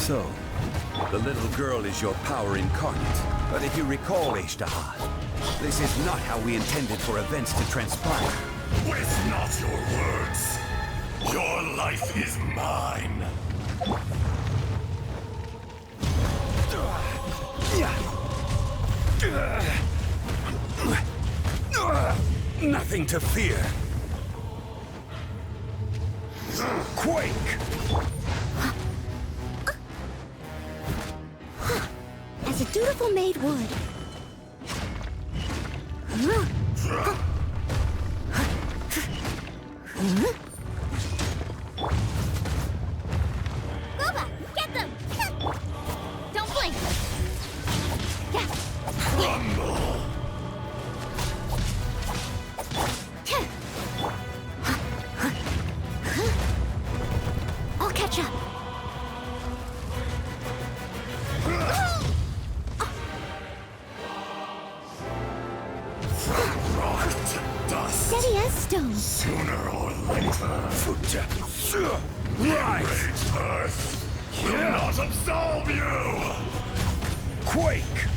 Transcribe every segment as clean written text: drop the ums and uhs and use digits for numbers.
So, the little girl is your power incarnate. But if you recall, Ishtaha, this is not how we intended for events to transpire. Waste not your words. Your life is mine. Nothing to fear. Quake! As a dutiful maid would. Boba, get them! Don't blink! Crumble! I'll catch up. Rock to dust. Steady as stone. Sooner or later, Rise! enraged Earth will not absolve you! Quake!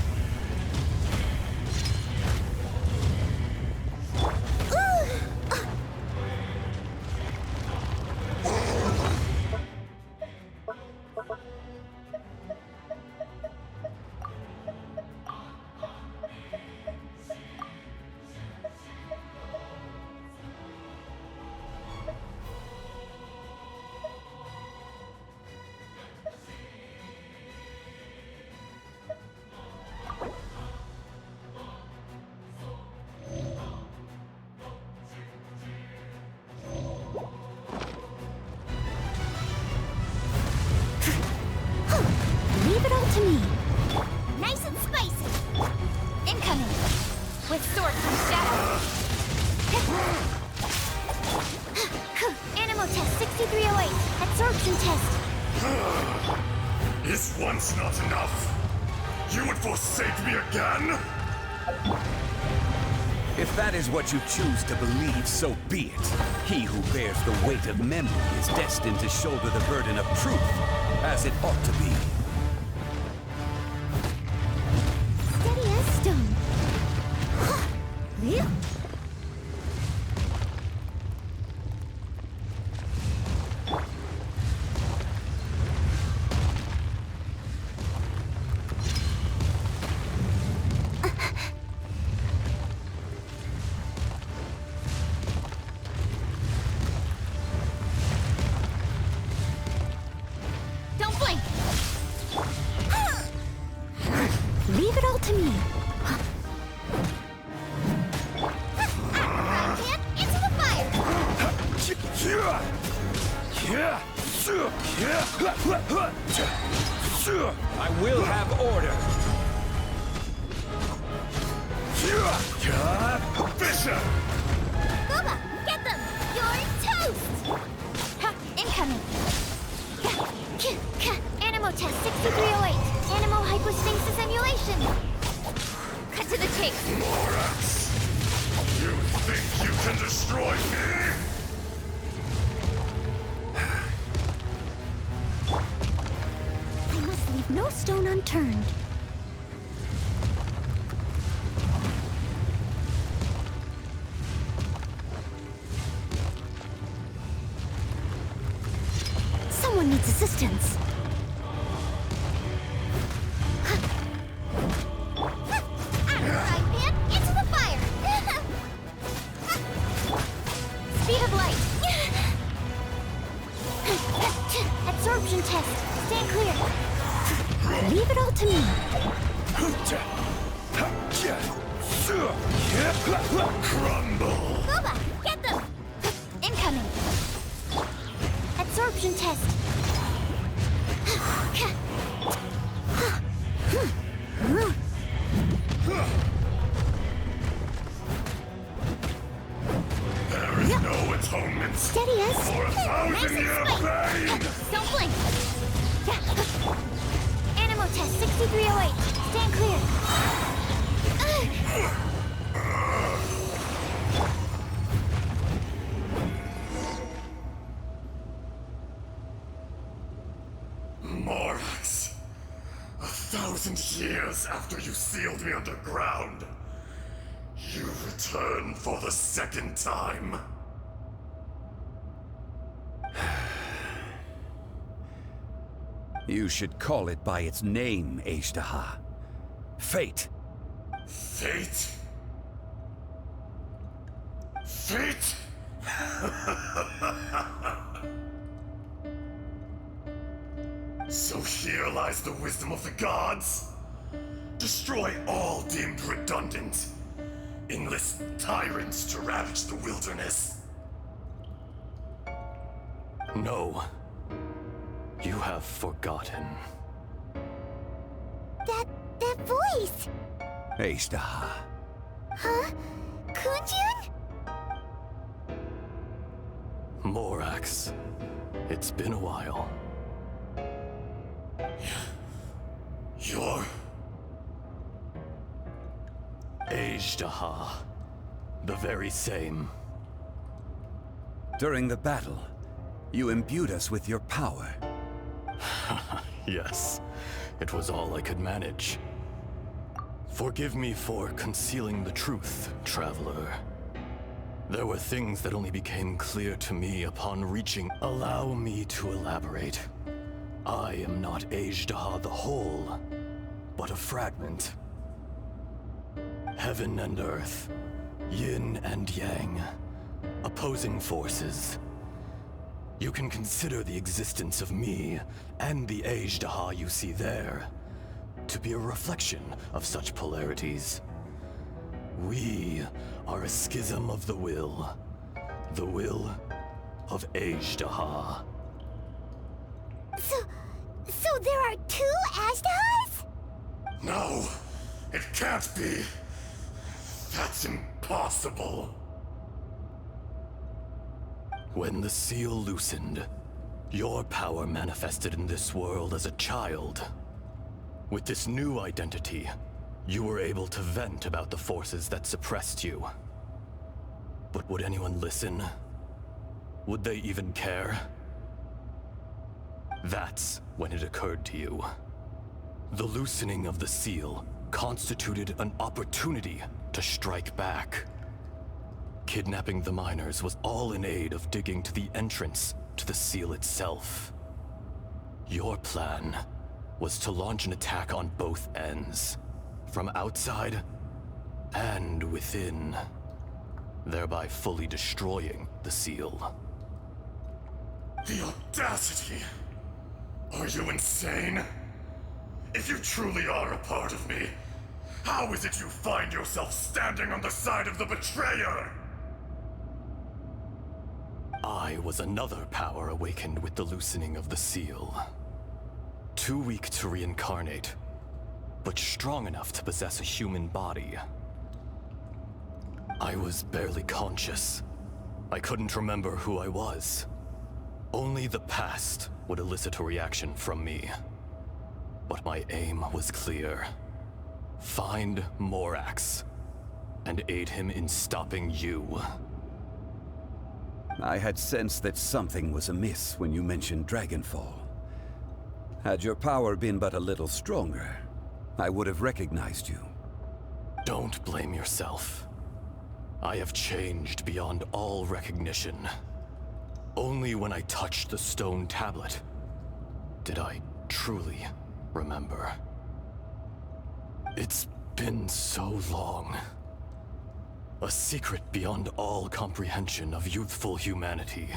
Leave it all to me. Nice and spicy! Incoming! With sword comes shadow! Animal test 6308. Absorption test. Is once not enough? You would forsake me again? If that is what you choose to believe, so be it. He who bears the weight of memory is destined to shoulder the burden of truth, as it ought to be. Steady as stone. Yeah. Don't blink! Leave it all to me. Frying pan, into the fire! I will have order. Bishop! Boba, get them! You're toast! Ha, incoming! Animal test 6308. Animal hypostasis emulation. Cut to the chase. Morax! You think you can destroy me? I must leave no stone unturned. Someone needs assistance. Frying pan, into the fire! Speed of light! Absorption test. Stand clear. Leave it all to me. Crumble! Boba, get them! Incoming. Absorption test. There is no atonement Steady as for a thousand-year pain! Don't blink. Animal test 6308. Stand clear. More Morax, 1,000 years after you sealed me underground, you return for the second time. You should call it by its name, Ajdaha. Fate. Fate? Fate? So here lies the wisdom of the gods. Destroy all deemed redundant. Enlist tyrants to ravage the wilderness. No. You have forgotten. That voice! Ajdaha. Huh? Kunjun? Morax. It's been a while. You're... Ajdaha. The very same. During the battle, you imbued us with your power. Yes, it was all I could manage. Forgive me for concealing the truth, traveler. There were things that only became clear to me upon reaching. Allow me to elaborate. I am not Ajdaha the whole, but a fragment. Heaven and earth, yin and yang, opposing forces. You can consider the existence of me and the Ajdaha you see there to be a reflection of such polarities. We are a schism of the will of Ajdaha. So there are two Ajdahas? No, it can't be. That's impossible. When the seal loosened, your power manifested in this world as a child. With this new identity, you were able to vent about the forces that suppressed you. But would anyone listen? Would they even care? That's when it occurred to you. The loosening of the seal constituted an opportunity to strike back. Kidnapping the miners was all in aid of digging to the entrance to the seal itself. Your plan was to launch an attack on both ends, from outside and within, thereby fully destroying the seal. The audacity! Are you insane? If you truly are a part of me, how is it you find yourself standing on the side of the betrayer? I was another power awakened with the loosening of the seal. Too weak to reincarnate, but strong enough to possess a human body. I was barely conscious. I couldn't remember who I was. Only the past would elicit a reaction from me. But my aim was clear. Find Morax, and aid him in stopping you. I had sensed that something was amiss when you mentioned Dragonfall. Had your power been but a little stronger, I would have recognized you. Don't blame yourself. I have changed beyond all recognition. Only when I touched the stone tablet did I truly remember. It's been so long. A secret beyond all comprehension of youthful humanity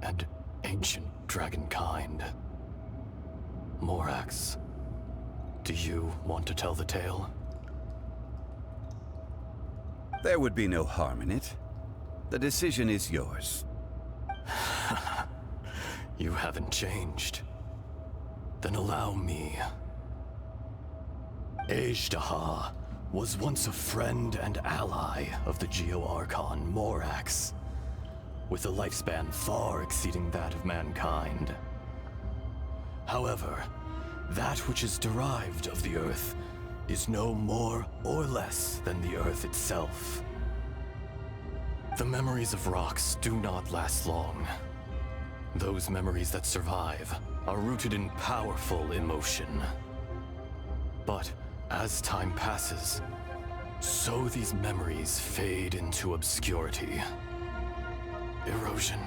and ancient dragonkind. Morax, do you want to tell the tale? There would be no harm in it. The decision is yours. You haven't changed. Then allow me. Ajdaha was once a friend and ally of the Geo-Archon Morax, with a lifespan far exceeding that of mankind. However, that which is derived of the Earth is no more or less than the Earth itself. The memories of rocks do not last long. Those memories that survive are rooted in powerful emotion. But as time passes, so these memories fade into obscurity. Erosion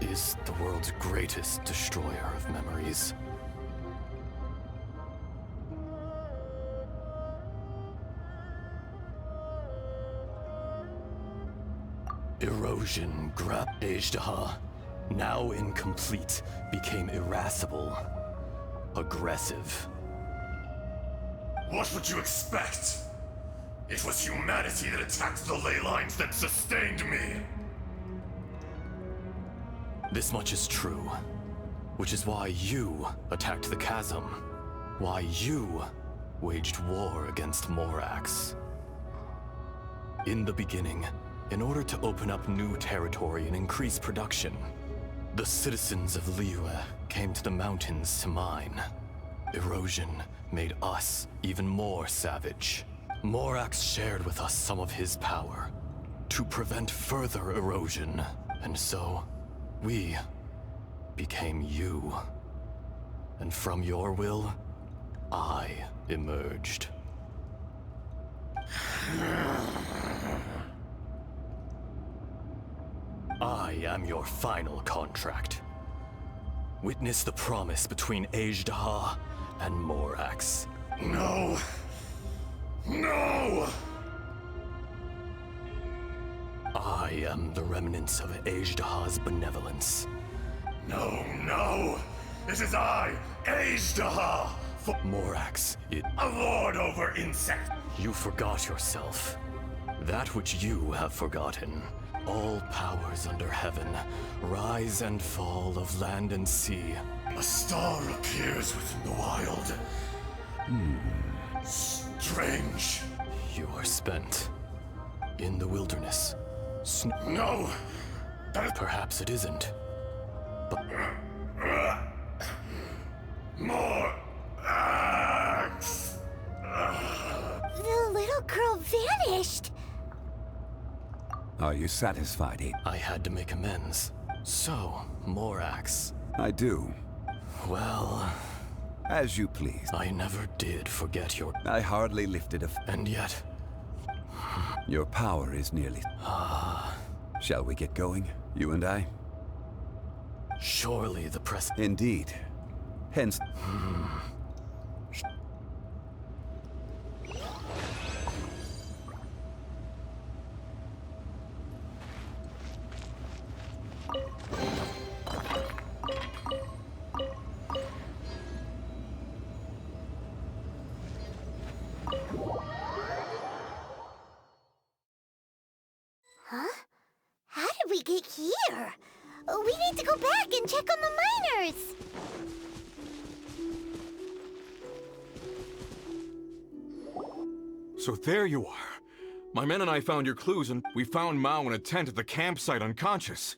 is the world's greatest destroyer of memories. Erosion grabbed Ajdaha, now incomplete, became irascible, aggressive. What would you expect? It was humanity that attacked the ley lines that sustained me. This much is true, which is why you attacked the chasm, why you waged war against Morax. In the beginning, in order to open up new territory and increase production, the citizens of Liyue came to the mountains to mine. Erosion made us even more savage. Morax shared with us some of his power to prevent further erosion, and so we became you. And from your will, I emerged. I am your final contract. Witness the promise between Ajdaha and Morax. No! No! I am the remnants of Ajdaha's benevolence. No, no! This is I, Ajdaha! Morax, A lord over insects! you forgot yourself. That which you have forgotten. All powers under heaven, rise and fall of land and sea. A star appears within the wild. Strange. You are spent. In the wilderness. No! That is... Perhaps it isn't. More axe! The little girl vanished. Are you satisfied, Abe? I had to make amends. So, Morax. I do. Well, As you please. I never did forget your... I hardly lifted a... And yet, Your power is nearly... Shall we get going, you and I? surely the press... Indeed. Hence... How did we get here? We need to go back and check on the miners. So there you are. My men and I found your clues, and we found Mao in a tent at the campsite unconscious.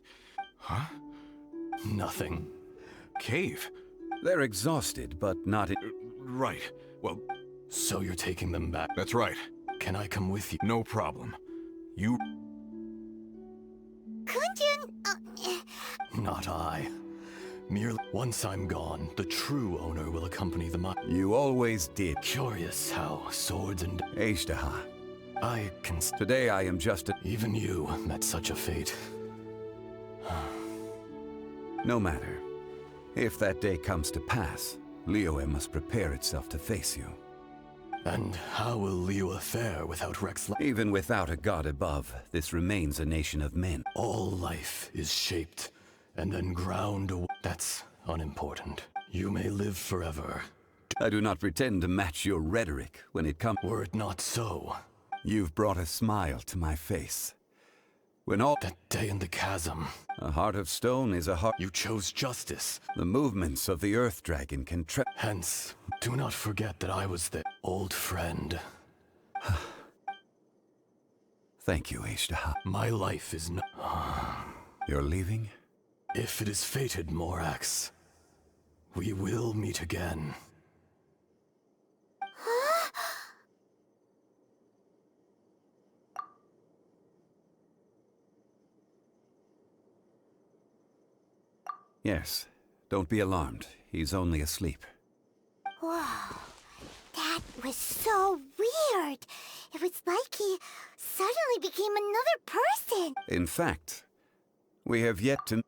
Huh? Nothing. Cave? They're exhausted, but not... Right. Well, So you're taking them back. that's right. Can I come with you? No problem. You... Kunjun, Not I. Merely, once I'm gone, the true owner will accompany the mine. You always did. Curious how swords and... Ajdaha. I can... Today I am just a... Even you met such a fate. No matter. If that day comes to pass, Liyue must prepare itself to face you. And how will Liyue fare without Rex? Even without a god above, this remains a nation of men. All life is shaped and then ground away. That's unimportant. You may live forever. I do not pretend to match your rhetoric when it comes... Were it not so, You've brought a smile to my face. When all... that day in the chasm, A heart of stone is a heart... you chose justice. The movements of the Earth Dragon can Hence, do not forget that I was the old friend. Thank you, Ajdaha. My life is no... You're leaving? If it is fated, Morax, we will meet again. Yes, don't be alarmed. He's only asleep. Whoa, that was so weird. It was like he suddenly became another person. In fact, we have yet to...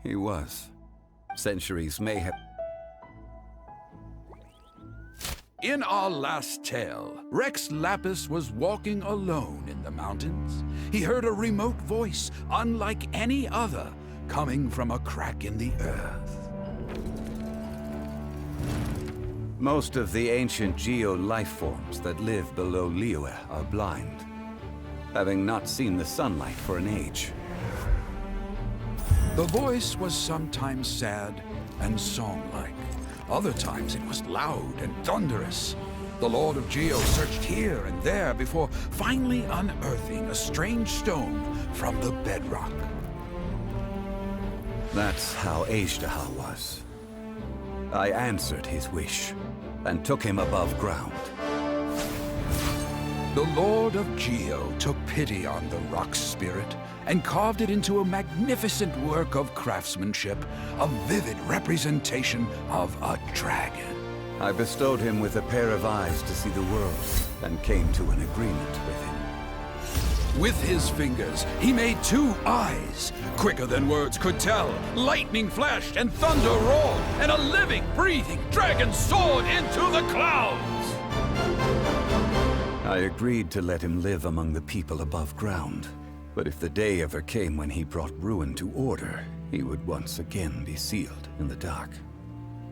He was. Centuries may have... In our last tale, Rex Lapis was walking alone in the mountains. He heard a remote voice, unlike any other, coming from a crack in the earth. Most of the ancient geo-life forms that live below Liyue are blind, having not seen the sunlight for an age. The voice was sometimes sad and song-like. Other times it was loud and thunderous. The Lord of Geo searched here and there before finally unearthing a strange stone from the bedrock. That's how Azhdaha was. I answered his wish and took him above ground. The Lord of Geo took pity on the rock spirit and carved it into a magnificent work of craftsmanship, a vivid representation of a dragon. I bestowed him with a pair of eyes to see the world and came to an agreement with him. With his fingers, he made 2 eyes. Quicker than words could tell, lightning flashed and thunder roared, and a living, breathing dragon soared into the clouds. I agreed to let him live among the people above ground. But if the day ever came when he brought ruin to order, he would once again be sealed in the dark.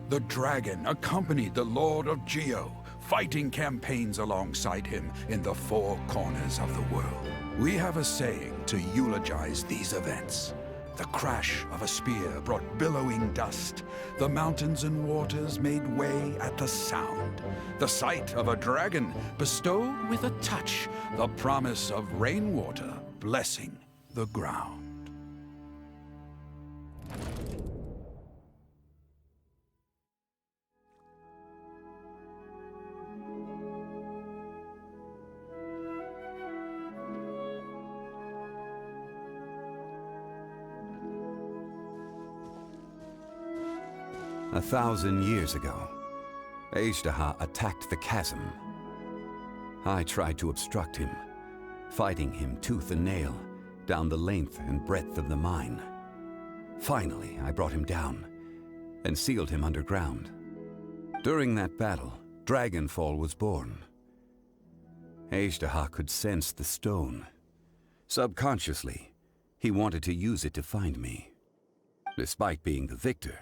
The dragon accompanied the Lord of Geo, fighting campaigns alongside him in the 4 corners of the world. We have a saying to eulogize these events. The crash of a spear brought billowing dust. The mountains and waters made way at the sound. The sight of a dragon bestowed with a touch the promise of rainwater blessing the ground. A 1,000 years ago, Azhdaha attacked the chasm. I tried to obstruct him, fighting him tooth and nail down the length and breadth of the mine. Finally, I brought him down and sealed him underground. During that battle, Dragonfall was born. Azhdaha could sense the stone. Subconsciously, he wanted to use it to find me. Despite being the victor,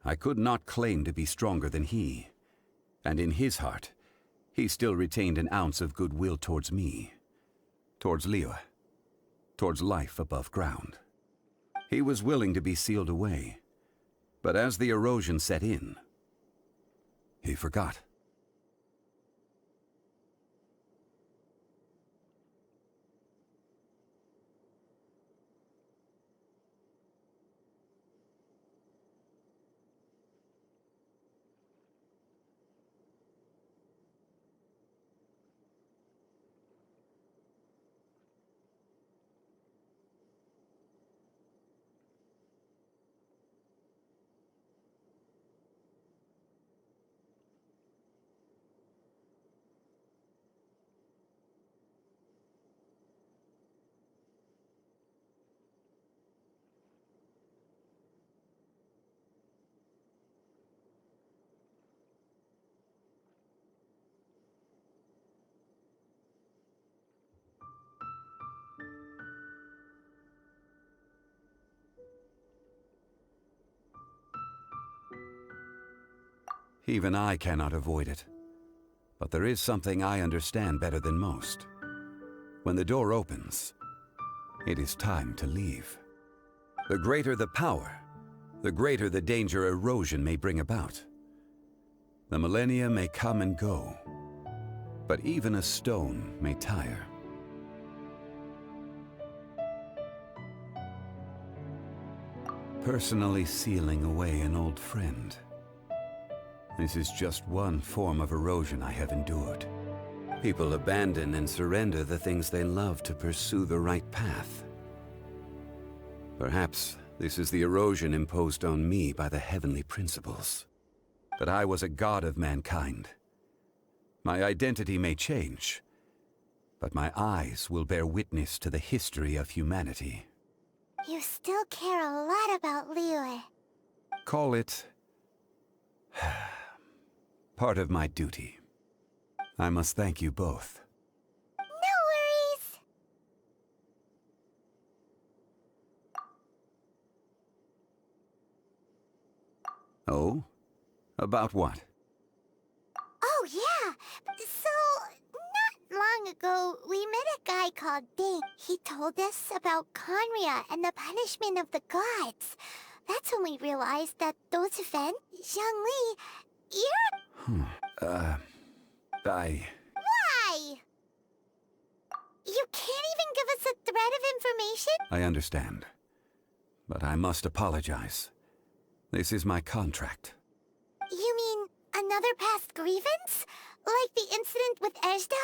I could not claim to be stronger than he, and in his heart, he still retained an ounce of goodwill towards me, towards Liyue, towards life above ground. He was willing to be sealed away, but as the erosion set in, he forgot. Even I cannot avoid it. But there is something I understand better than most. When the door opens, it is time to leave. The greater the power, the greater the danger erosion may bring about. The millennia may come and go, but even a stone may tire. Personally sealing away an old friend. This is just one form of erosion I have endured. People abandon and surrender the things they love to pursue the right path. Perhaps this is the erosion imposed on me by the heavenly principles. That I was a god of mankind. My identity may change, but my eyes will bear witness to the history of humanity. You still care a lot about Liyue. Call it part of my duty. I must thank you both. No worries! Oh? About what? Oh, yeah! So, not long ago, we met a guy called Ding. He told us about Conria and the punishment of the gods. That's when we realized that those events, Zhongli, you're... Why? You can't even give us a thread of information? I understand. But I must apologize. This is my contract. You mean another past grievance? Like the incident with Ejda?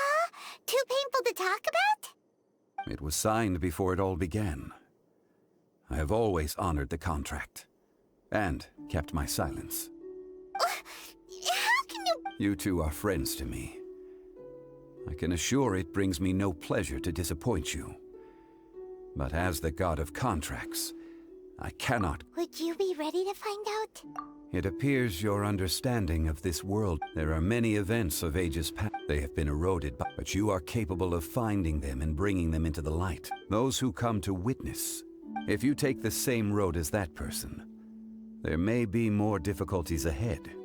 Too painful to talk about? It was signed before it all began. I have always honored the contract. And kept my silence. How can you... You two are friends to me. I can assure it brings me no pleasure to disappoint you. But as the god of contracts, I cannot... Would you be ready to find out? It appears your understanding of this world... There are many events of ages past. They have been eroded, but you are capable of finding them and bringing them into the light. Those who come to witness. If you take the same road as that person, there may be more difficulties ahead.